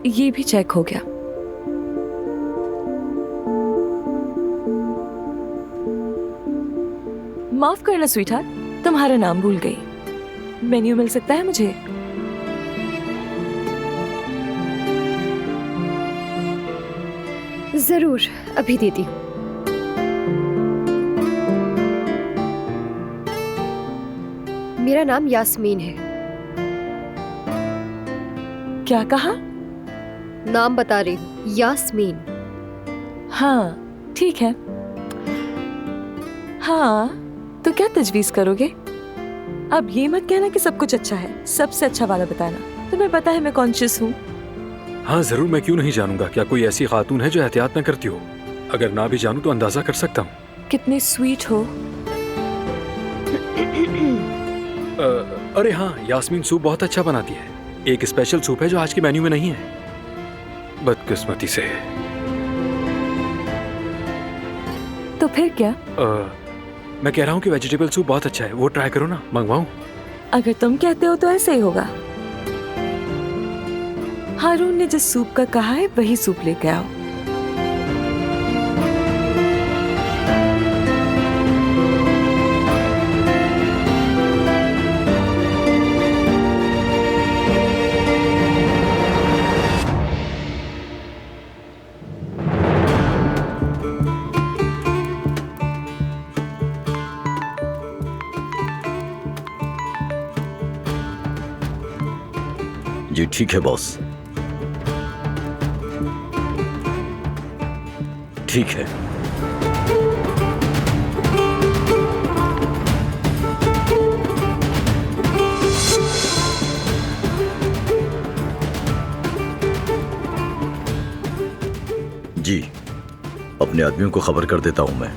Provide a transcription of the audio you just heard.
ये भी चेक हो गया। माफ करना स्वीटहार्ट, तुम्हारा नाम भूल गई। मेन्यू मिल सकता है मुझे? जरूर, अभी देती हूँ। मेरा नाम यास्मीन है। क्या कहा? नाम बता रही हूँ, यास्मीन। हाँ ठीक है। हाँ तो क्या तजवीज करोगे? अब ये मत कहना कि सब कुछ अच्छा है, सबसे अच्छा वाला बताना। तुम्हें पता है मैं कॉन्शियस हूँ। हाँ जरूर, मैं क्यों नहीं जानूंगा। क्या कोई ऐसी खातून है जो एहतियात न करती हो? अगर ना भी जानूं तो अंदाजा कर सकता हूँ। कितने स्वीट हो। अरे हाँ, यास्मीन सूप बहुत अच्छा बनाती है। एक स्पेशल सूप है जो आज के मेन्यू में नहीं है, बदकिस्मती से। तो फिर क्या? मैं कह रहा हूँ कि वेजिटेबल सूप बहुत अच्छा है, वो ट्राई करो ना। मंगवाऊं? अगर तुम कहते हो तो ऐसे ही होगा। हारून ने जिस सूप का कहा है वही सूप लेके आओ। जी ठीक है बॉस, ठीक है। जी, अपने आदमियों को खबर कर देता हूं मैं।